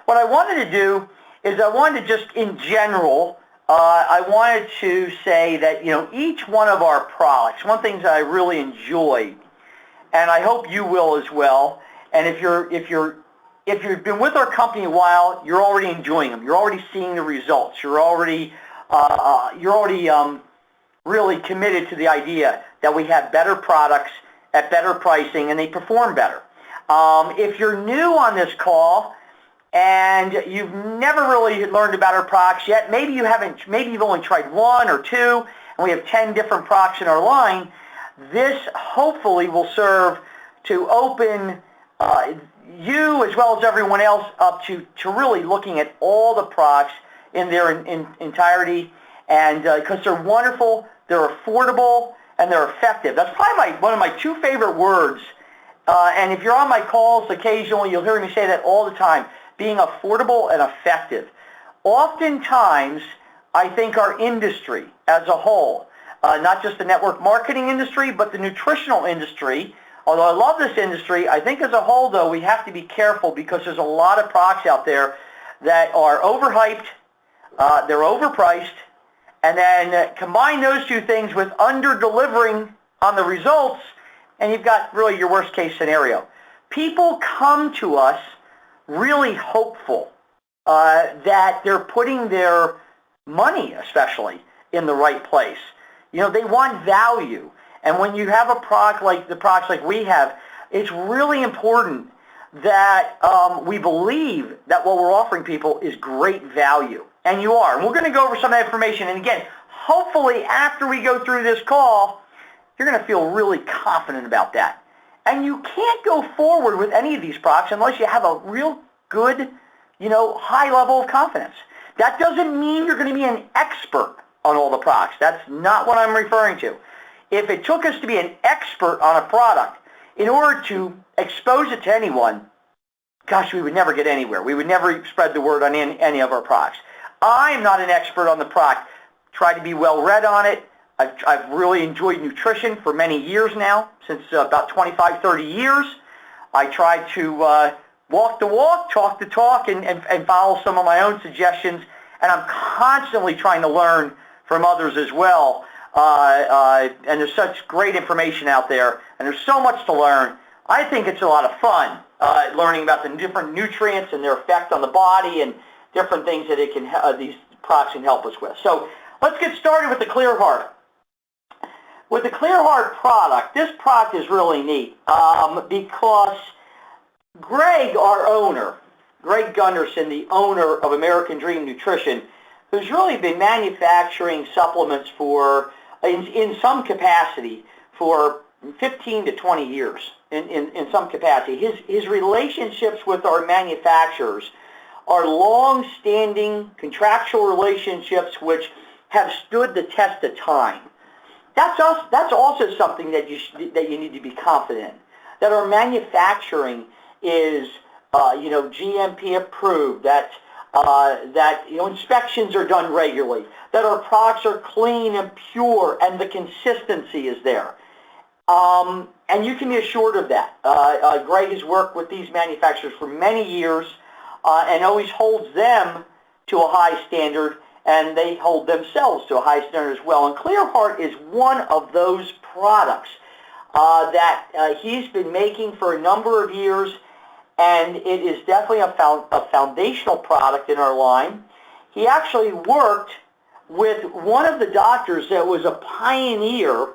what I wanted to do is I wanted to just, in general, I wanted to say that, each one of our products, one of the things that I really enjoy, and I hope you will as well, and if you've been with our company a while, you're already enjoying them. You're already seeing the results. You're already really committed to the idea that we have better products at better pricing and they perform better. If you're new on this call and you've never really learned about our products yet, maybe you've only tried one or two, and we have 10 different products in our line, this hopefully will serve to open you as well as everyone else up to really looking at all the products in their entirety, and because they're wonderful, they're affordable, and they're effective. That's probably one of my two favorite words, and if you're on my calls occasionally, you'll hear me say that all the time, being affordable and effective. Oftentimes, I think our industry as a whole, not just the network marketing industry, but the nutritional industry, although I love this industry, I think as a whole, though, we have to be careful because there's a lot of products out there that are overhyped, they're overpriced, and then combine those two things with under-delivering on the results, and you've got really your worst-case scenario. People come to us really hopeful that they're putting their money, especially, in the right place. They want value. And when you have a product like the products like we have, it's really important that we believe that what we're offering people is great value. And you are. And we're going to go over some of that information. And again, hopefully after we go through this call, you're going to feel really confident about that. And you can't go forward with any of these products unless you have a real good, high level of confidence. That doesn't mean you're going to be an expert on all the products. That's not what I'm referring to. If it took us to be an expert on a product in order to expose it to anyone, gosh, we would never get anywhere. We would never spread the word on any of our products. I'm not an expert on the product. Try to be well read on it. I've really enjoyed nutrition for many years now, since about 25, 30 years. I try to walk the walk, talk the talk, and follow some of my own suggestions. And I'm constantly trying to learn from others as well. And there's such great information out there, and there's so much to learn. I think it's a lot of fun learning about the different nutrients and their effect on the body and different things that these products can help us with. So let's get started with the Clear Heart. With the Clear Heart product, this product is really neat because Greg, our owner, Greg Gunderson, the owner of American Dream Nutrition, who's really been manufacturing supplements for, in some capacity, for 15 to 20 years, in some capacity. His relationships with our manufacturers are long-standing contractual relationships which have stood the test of time. That's also something that you need to be confident in, that our manufacturing is GMP approved, that inspections are done regularly, that our products are clean and pure, and the consistency is there. And you can be assured of that. Greg has worked with these manufacturers for many years and always holds them to a high standard, and they hold themselves to a high standard as well. And Clear Heart is one of those products that he's been making for a number of years, and it is definitely a foundational product in our line. He actually worked with one of the doctors that was a pioneer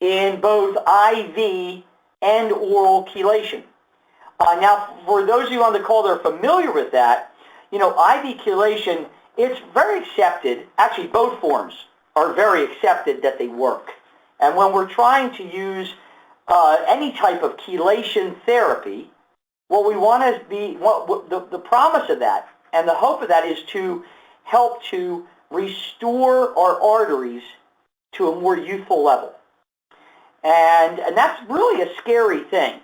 in both IV and oral chelation. Now, for those of you on the call that are familiar with that, IV chelation, it's very accepted. Actually, both forms are very accepted that they work. And when we're trying to use any type of chelation therapy, what we want to be, the promise of that and the hope of that is to help to restore our arteries to a more youthful level. And that's really a scary thing.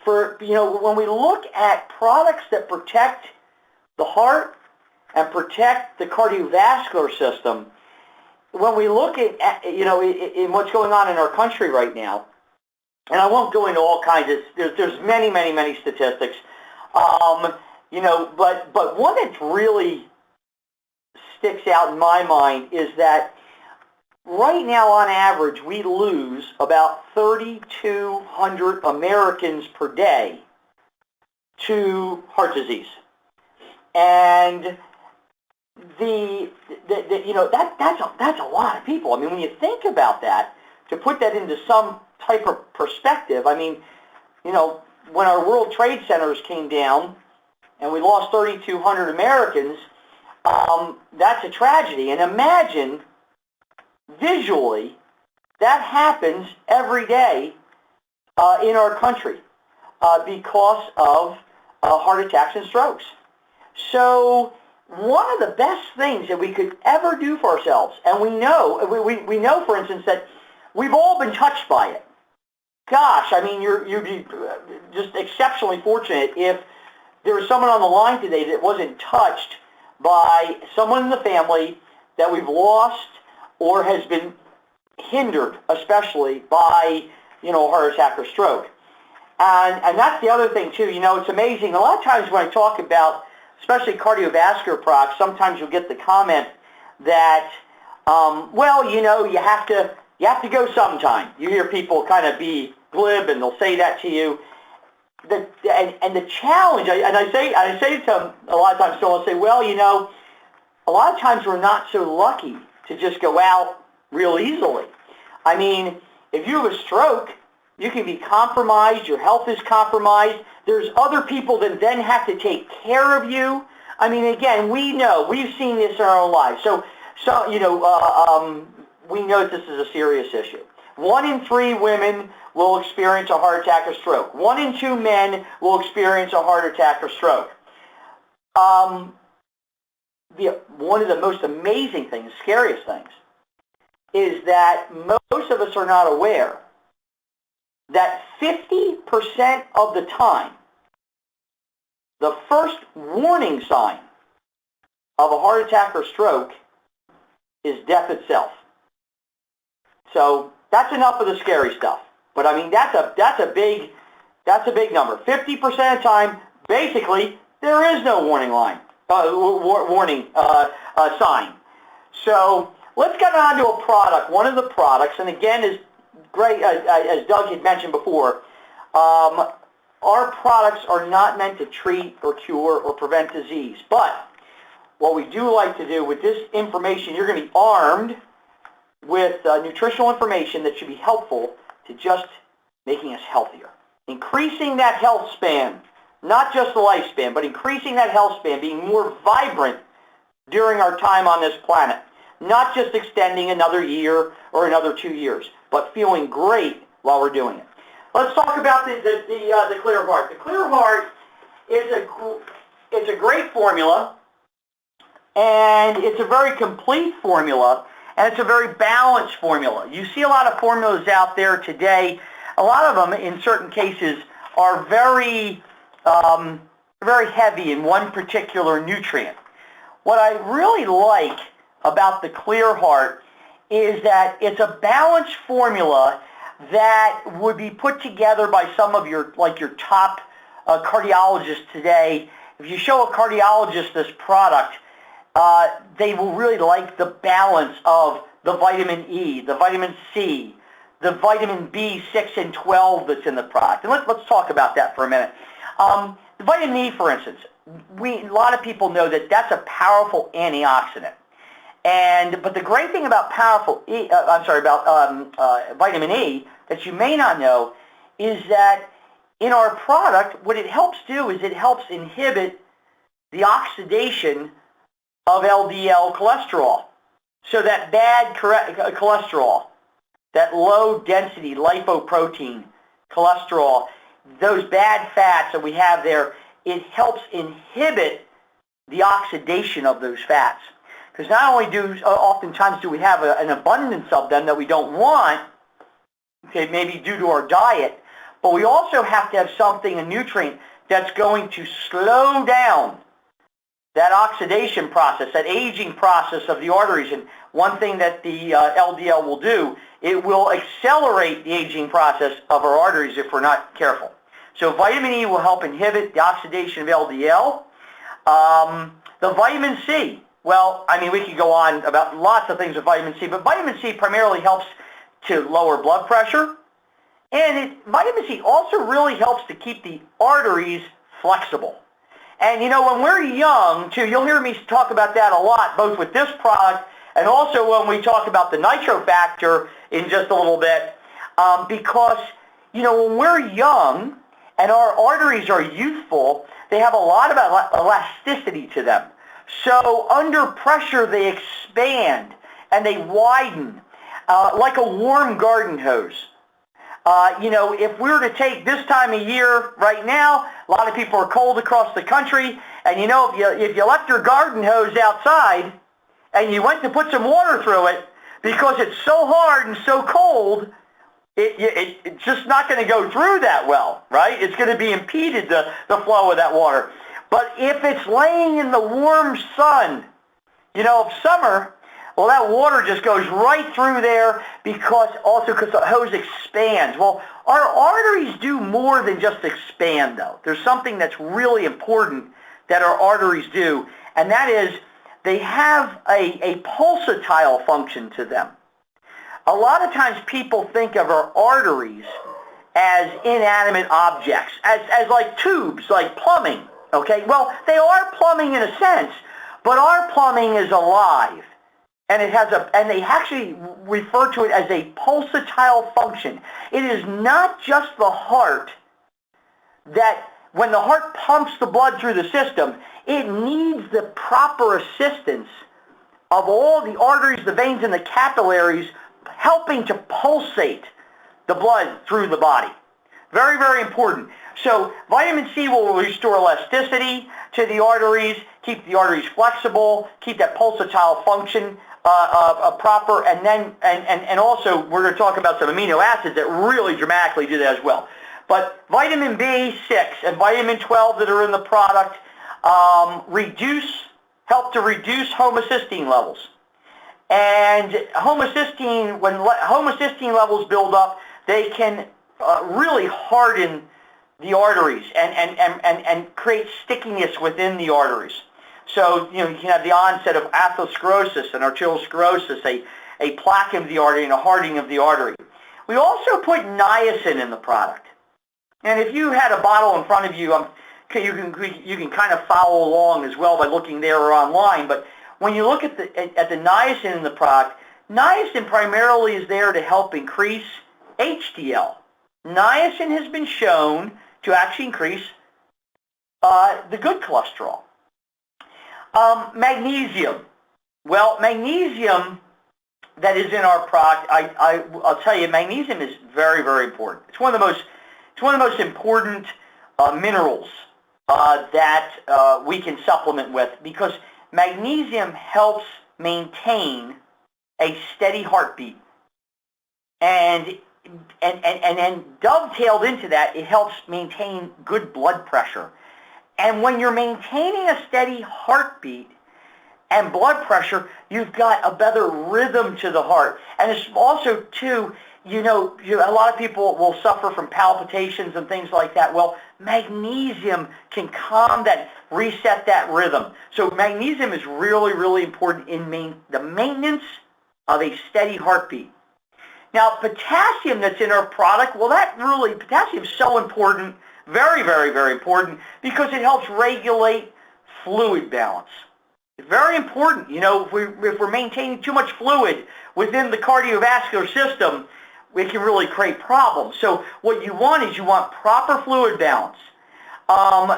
When we look at products that protect the heart and protect the cardiovascular system, when we look at in what's going on in our country right now, and I won't go into all kinds of, there's many, many, many statistics, But one that really sticks out in my mind is that right now, on average, we lose about 3,200 Americans per day to heart disease. And that's a lot of people. I mean, when you think about that, to put that into some type of perspective, I mean, when our World Trade Centers came down and we lost 3,200 Americans, that's a tragedy. And imagine visually that happens every day in our country because of heart attacks and strokes. So one of the best things that we could ever do for ourselves, and we know, for instance, that we've all been touched by it. Gosh, I mean, you'd be just exceptionally fortunate if there was someone on the line today that wasn't touched by someone in the family that we've lost or has been hindered, especially by, a heart attack or stroke. And that's the other thing, too. It's amazing. A lot of times when I talk about, especially cardiovascular products, sometimes you'll get the comment that, you have to go sometime. You hear people kind of be glib, and they'll say that to you. And the challenge, I say to them a lot of times, so I'll say, a lot of times we're not so lucky to just go out real easily. I mean, if you have a stroke, you can be compromised, your health is compromised, there's other people that then have to take care of you. I mean, again, we've seen this in our own lives. So we know that this is a serious issue. 1 in 3 women will experience a heart attack or stroke. 1 in 2 men will experience a heart attack or stroke. One of the most amazing things, scariest things, is that most of us are not aware that 50% of the time, the first warning sign of a heart attack or stroke is death itself. So that's enough of the scary stuff. But I mean, that's a big number. 50% of the time, basically, there is no warning sign. So let's get on to a product. One of the products, and again, is great, as Doug had mentioned before, our products are not meant to treat or cure or prevent disease. But what we do like to do with this information, you're going to be armed with nutritional information that should be helpful to just making us healthier. Increasing that health span, not just the lifespan, but increasing that health span, being more vibrant during our time on this planet. Not just extending another year or another 2 years, but feeling great while we're doing it. Let's talk about the Clear Heart. The Clear Heart is a great formula, and it's a very complete formula, and it's a very balanced formula. You see a lot of formulas out there today. A lot of them, in certain cases, are very heavy in one particular nutrient. What I really like about the Clear Heart is that it's a balanced formula that would be put together by some of your top cardiologists today. If you show a cardiologist this product, they will really like the balance of the vitamin E, the vitamin C, the vitamin B6 and 12 that's in the product. And let's talk about that for a minute. The vitamin E, for instance, a lot of people know that that's a powerful antioxidant. But the great thing about vitamin E that you may not know is that in our product, what it helps do is it helps inhibit the oxidation of LDL cholesterol. So that bad cholesterol, that low density lipoprotein cholesterol, those bad fats that we have there, it helps inhibit the oxidation of those fats. Because not only oftentimes do we have an abundance of them that we don't want, okay, maybe due to our diet, but we also have to have a nutrient that's going to slow down that oxidation process, that aging process of the arteries. And one thing that the LDL will do, it will accelerate the aging process of our arteries if we're not careful. So vitamin E will help inhibit the oxidation of LDL. The vitamin C. Well, I mean, we could go on about lots of things with vitamin C, but vitamin C primarily helps to lower blood pressure. And vitamin C also really helps to keep the arteries flexible. And you know, when we're young, too, you'll hear me talk about that a lot, both with this product and also when we talk about the nitro factor in just a little bit, because, you know, when we're young and our arteries are youthful, they have a lot of elasticity to them. So under pressure, they expand and they widen like a warm garden hose. You know, if we were to take this time of year right now, a lot of people are cold across the country, and you know, if you left your garden hose outside and you went to put some water through it, because it's so hard and so cold, it's just not going to go through that well, right? It's going to be impeded, the flow of that water. But if it's laying in the warm sun, you know, of summer, well, that water just goes right through there because the hose expands. Well, our arteries do more than just expand, though. There's something that's really important that our arteries do, and that is they have a pulsatile function to them. A lot of times people think of our arteries as inanimate objects, as like tubes, like plumbing. Okay, well, they are plumbing in a sense, but our plumbing is alive. And and they actually refer to it as a pulsatile function. It is not just the heart that when the heart pumps the blood through the system, it needs the proper assistance of all the arteries, the veins, and the capillaries helping to pulsate the blood through the body. Very, very important. So vitamin C will restore elasticity to the arteries, keep the arteries flexible, keep that pulsatile function proper, and then and also we're going to talk about some amino acids that really dramatically do that as well. But vitamin B6 and vitamin 12 that are in the product help to reduce homocysteine levels. And homocysteine, when homocysteine levels build up, they can really harden the arteries and create stickiness within the arteries. So, you know, you can have the onset of atherosclerosis and arteriosclerosis, a plaque of the artery and a hardening of the artery. We also put niacin in the product. And if you had a bottle in front of you, you can kind of follow along as well by looking there or online. But when you look at the niacin in the product, niacin primarily is there to help increase HDL. Niacin has been shown to actually increase the good cholesterol. Magnesium. Well, magnesium that is in our product, I'll tell you, magnesium is very, very important. It's one of the most important minerals that we can supplement with, because magnesium helps maintain a steady heartbeat, and then dovetailed into that, it helps maintain good blood pressure. And when you're maintaining a steady heartbeat and blood pressure, you've got a better rhythm to the heart. And it's also, too, you know, a lot of people will suffer from palpitations and things like that. Well, magnesium can calm that, reset that rhythm. So magnesium is really, really important in the maintenance of a steady heartbeat. Now, potassium that's in our product, well, potassium is so important, very, very, very important, because it helps regulate fluid balance. It's very important. You know, if we're maintaining too much fluid within the cardiovascular system, we can really create problems. So what you want is proper fluid balance.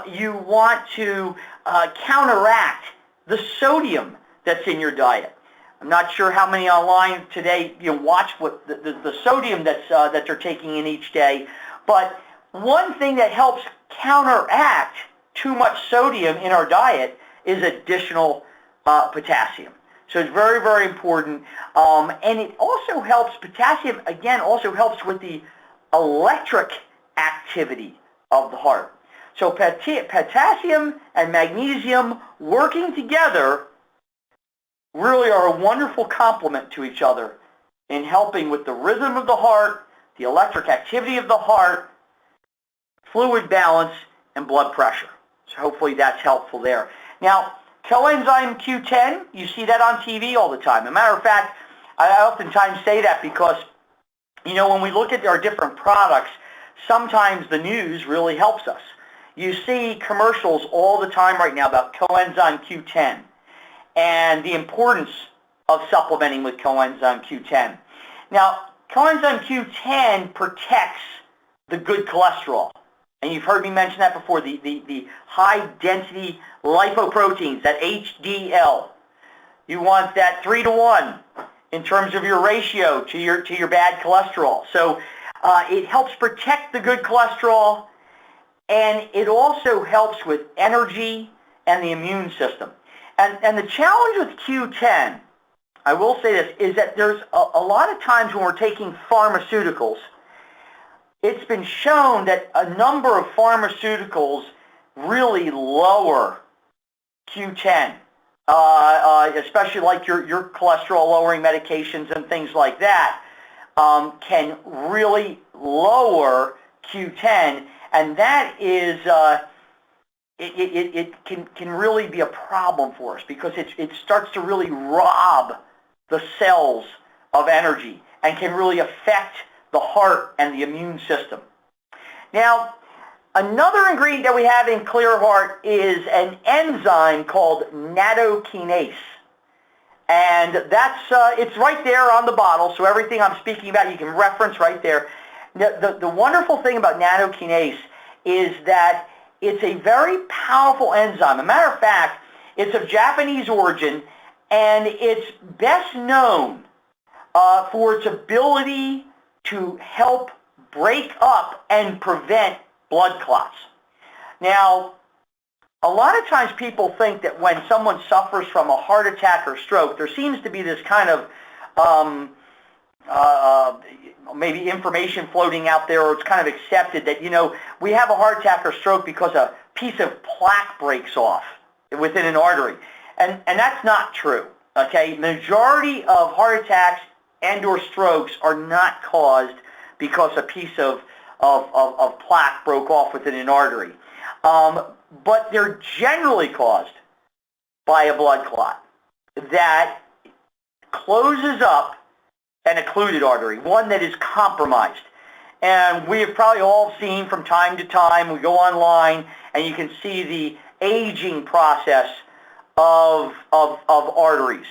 You want to counteract the sodium that's in your diet. I'm not sure how many online today watch what the sodium that they're taking in each day, but one thing that helps counteract too much sodium in our diet is additional potassium. So it's very, very important. And it also helps, potassium, again, also helps with the electric activity of the heart. So potassium and magnesium working together really are a wonderful complement to each other in helping with the rhythm of the heart, the electric activity of the heart, fluid balance, and blood pressure. So hopefully that's helpful there. Now, coenzyme Q10, you see that on TV all the time. As a matter of fact, I oftentimes say that because, you know, when we look at our different products, sometimes the news really helps us. You see commercials all the time right now about coenzyme Q10 and the importance of supplementing with coenzyme Q10. Now, coenzyme Q10 protects the good cholesterol. And you've heard me mention that before, the high-density lipoproteins, that HDL. You want that 3-to-1 in terms of your ratio to your bad cholesterol. So it helps protect the good cholesterol, and it also helps with energy and the immune system. And the challenge with Q10, I will say this, is that there's a lot of times when we're taking pharmaceuticals, it's been shown that a number of pharmaceuticals really lower Q10, especially like your cholesterol-lowering medications and things like that, can really lower Q10, and that is, it can really be a problem for us because it starts to really rob the cells of energy and can really affect the heart and the immune system. Now, another ingredient that we have in Clear Heart is an enzyme called nattokinase. And that's, it's right there on the bottle, so everything I'm speaking about you can reference right there. The wonderful thing about nattokinase is that it's a very powerful enzyme. As a matter of fact, it's of Japanese origin, and it's best known for its ability to help break up and prevent blood clots. Now, a lot of times people think that when someone suffers from a heart attack or stroke, there seems to be this kind of maybe information floating out there, or it's kind of accepted that, you know, we have a heart attack or stroke because a piece of plaque breaks off within an artery. And that's not true, okay? Majority of heart attacks and or strokes are not caused because a piece of plaque broke off within an artery. But they're generally caused by a blood clot that closes up an occluded artery, one that is compromised. And we have probably all seen from time to time, we go online and you can see the aging process of arteries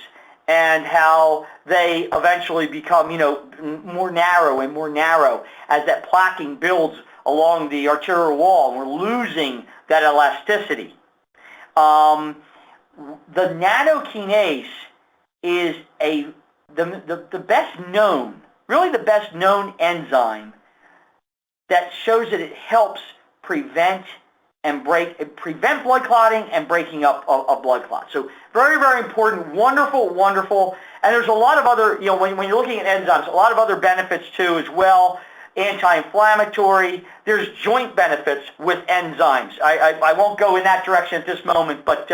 and how they eventually become, you know, more narrow and more narrow as that plaquing builds along the arterial wall, and we're losing that elasticity. The nattokinase is the best known, really the best known enzyme that shows that it helps prevent blood clotting and breaking up of blood clots. So very, very important, wonderful, wonderful. And there's a lot of other, you know, when you're looking at enzymes, a lot of other benefits too as well. Anti-inflammatory. There's joint benefits with enzymes. I won't go in that direction at this moment, but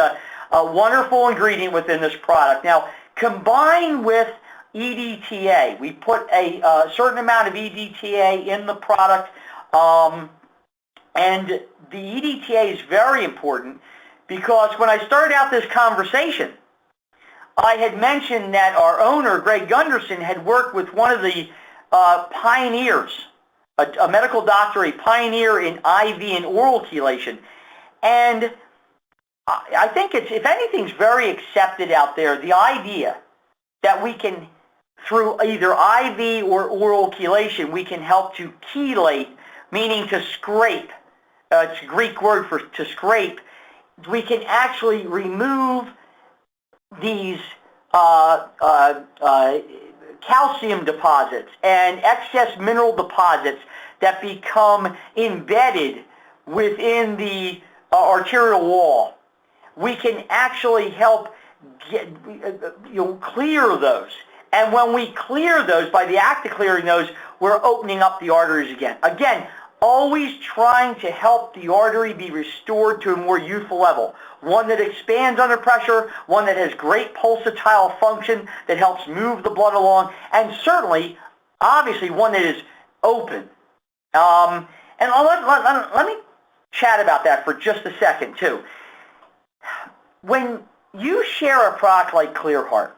a wonderful ingredient within this product. Now, combined with EDTA, we put a certain amount of EDTA in the product, and the EDTA is very important because when I started out this conversation, I had mentioned that our owner, Greg Gunderson, had worked with one of the pioneers, a medical doctor, a pioneer in IV and oral chelation. And I think it's, if anything's very accepted out there, the idea that we can, through either IV or oral chelation, we can help to chelate, meaning to scrape. It's a Greek word for to scrape. We can actually remove these calcium deposits and excess mineral deposits that become embedded within the arterial wall. We can actually help clear those. And when we clear those, by the act of clearing those, we're opening up the arteries again. Again, always trying to help the artery be restored to a more youthful level. One that expands under pressure, one that has great pulsatile function that helps move the blood along, and certainly, obviously, one that is open. And let me chat about that for just a second, too. when you share a product like ClearHeart,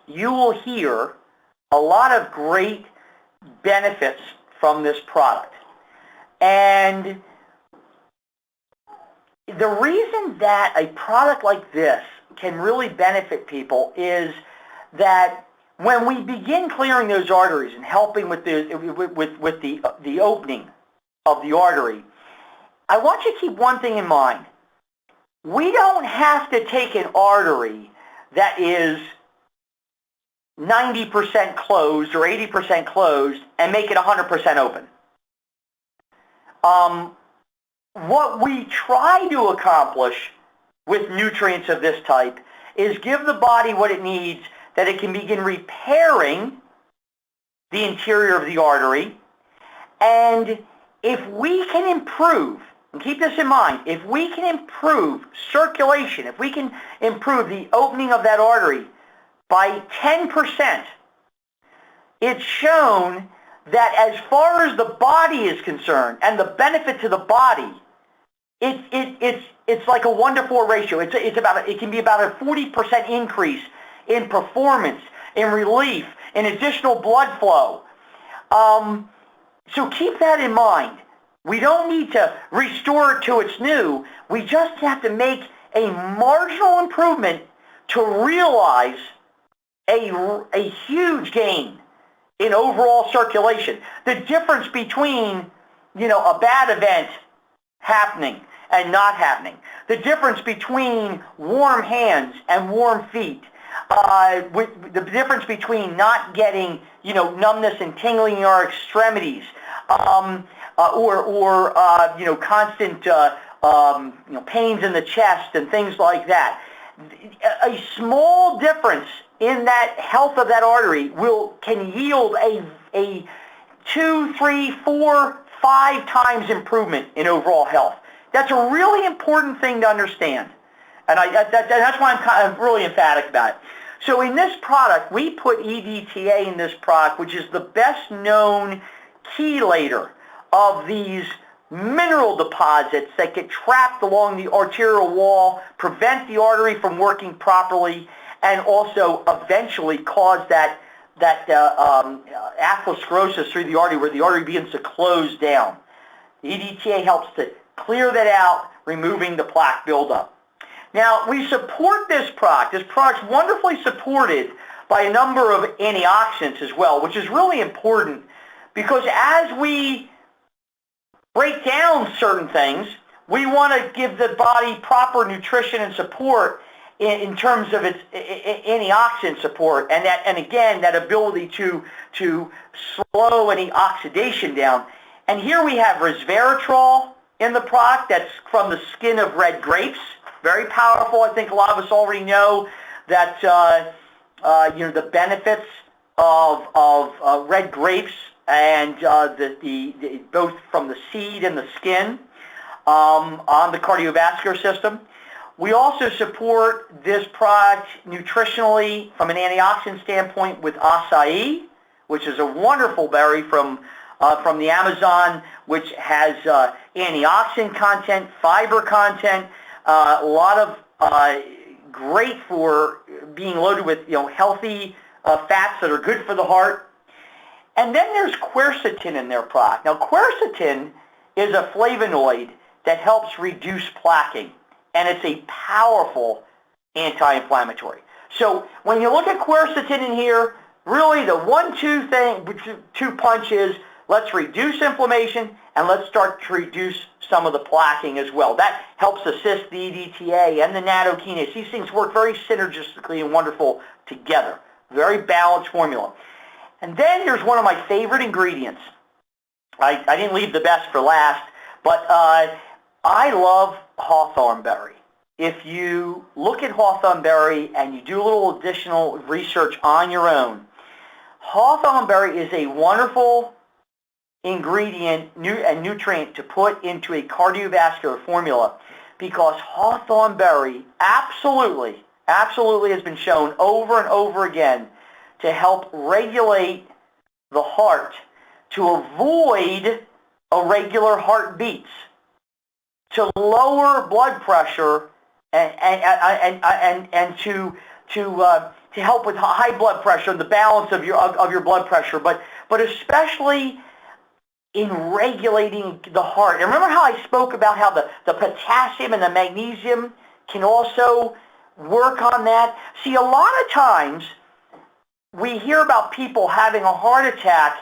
you will hear a lot of great benefits from this product. And the reason that a product like this can really benefit people is that when we begin clearing those arteries and helping with the opening of the artery, I want you to keep one thing in mind. We don't have to take an artery that is 90% closed or 80% closed and make it 100% open. What we try to accomplish with nutrients of this type is give the body what it needs, that it can begin repairing the interior of the artery. And if we can improve, and keep this in mind, if we can improve circulation, if we can improve the opening of that artery by 10%, it's shown that as far as the body is concerned and the benefit to the body, it's like a 1-to-4 ratio. It can be about a 40% increase in performance, in relief, in additional blood flow. So keep that in mind. We don't need to restore it to its new. We just have to make a marginal improvement to realize a huge gain in overall circulation. The difference between, a bad event happening and not happening. The difference between warm hands and warm feet. With the difference between not getting, numbness and tingling in our extremities, or constant, pains in the chest and things like that. A small difference in that health of that artery can yield a 2, 3, 4, 5 times improvement in overall health. That's a really important thing to understand. And that's why I'm really emphatic about it. So in this product, we put EDTA in this product, which is the best known chelator of these mineral deposits that get trapped along the arterial wall, prevent the artery from working properly, and also eventually cause that atherosclerosis through the artery, where the artery begins to close down. The EDTA helps to clear that out, removing the plaque buildup. Now, we support this product. This product's wonderfully supported by a number of antioxidants as well, which is really important because as we break down certain things, we want to give the body proper nutrition and support in terms of its antioxidant support, and again, that ability to slow any oxidation down. And here we have resveratrol in the product. That's from the skin of red grapes. Very powerful. I think a lot of us already know that the benefits of red grapes and both from the seed and the skin on the cardiovascular system. We also support this product nutritionally from an antioxidant standpoint with acai, which is a wonderful berry from the Amazon, which has antioxidant content, fiber content, a lot of great for being loaded with healthy fats that are good for the heart. And then there's quercetin in their product. Now, quercetin is a flavonoid that helps reduce plaquing, and it's a powerful anti-inflammatory. So when you look at quercetin in here, really the 1-2 punch is let's reduce inflammation and let's start to reduce some of the plaquing as well. That helps assist the EDTA and the nattokinase. These things work very synergistically and wonderful together. Very balanced formula. And then here's one of my favorite ingredients. I didn't leave the best for last, but I love hawthorn berry. If you look at hawthorn berry and you do a little additional research on your own, hawthorn berry is a wonderful ingredient and nutrient to put into a cardiovascular formula because hawthorn berry absolutely has been shown over and over again to help regulate the heart, to avoid irregular heartbeats, to lower blood pressure, and to help with high blood pressure, the balance of your blood pressure, but especially in regulating the heart. And remember how I spoke about how the potassium and the magnesium can also work on that? See, a lot of times we hear about people having a heart attack.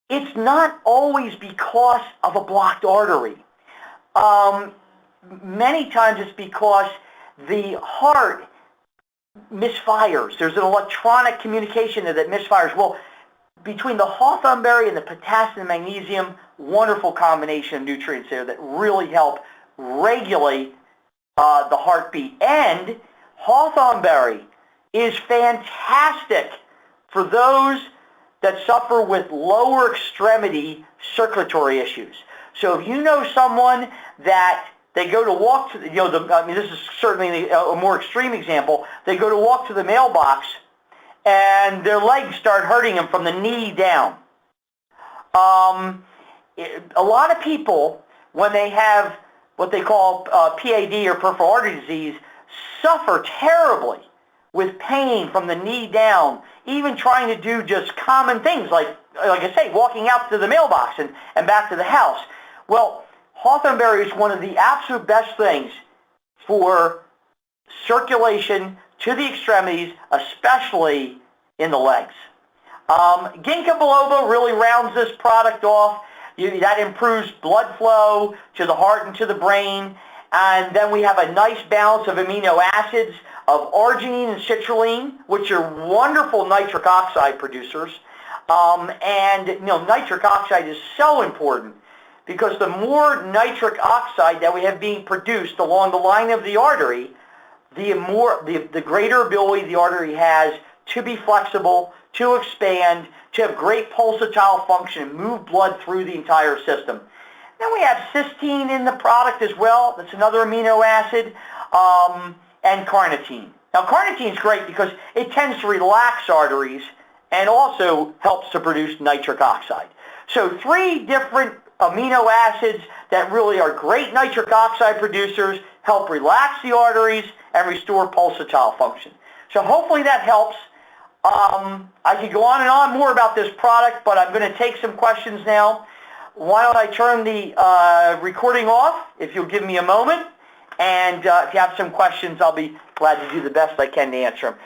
It's not always because of a blocked artery. Many times it's because the heart misfires. There's an electronic communication that misfires. Well, between the hawthorn berry and the potassium and magnesium, wonderful combination of nutrients there that really help regulate the heartbeat. And hawthorn berry is fantastic for those that suffer with lower extremity circulatory issues. So if you know someone that they go to walk to, this is certainly a more extreme example, they go to walk to the mailbox and their legs start hurting them from the knee down. A lot of people, when they have what they call PAD or peripheral artery disease, suffer terribly with pain from the knee down, even trying to do just common things like I say, walking out to the mailbox and back to the house. Well, hawthorn berry is one of the absolute best things for circulation to the extremities, especially in the legs. Ginkgo biloba really rounds this product off. That improves blood flow to the heart and to the brain. And then we have a nice balance of amino acids of arginine and citrulline, which are wonderful nitric oxide producers. Nitric oxide is so important because the more nitric oxide that we have being produced along the line of the artery, the greater ability the artery has to be flexible, to expand, to have great pulsatile function and move blood through the entire system. Then we have cysteine in the product as well. That's another amino acid, and carnitine. Now, carnitine is great because it tends to relax arteries and also helps to produce nitric oxide. So 3 different amino acids that really are great nitric oxide producers, help relax the arteries, and restore pulsatile function. So hopefully that helps. I could go on and on more about this product, but I'm going to take some questions now. Why don't I turn the recording off, if you'll give me a moment, and if you have some questions, I'll be glad to do the best I can to answer them.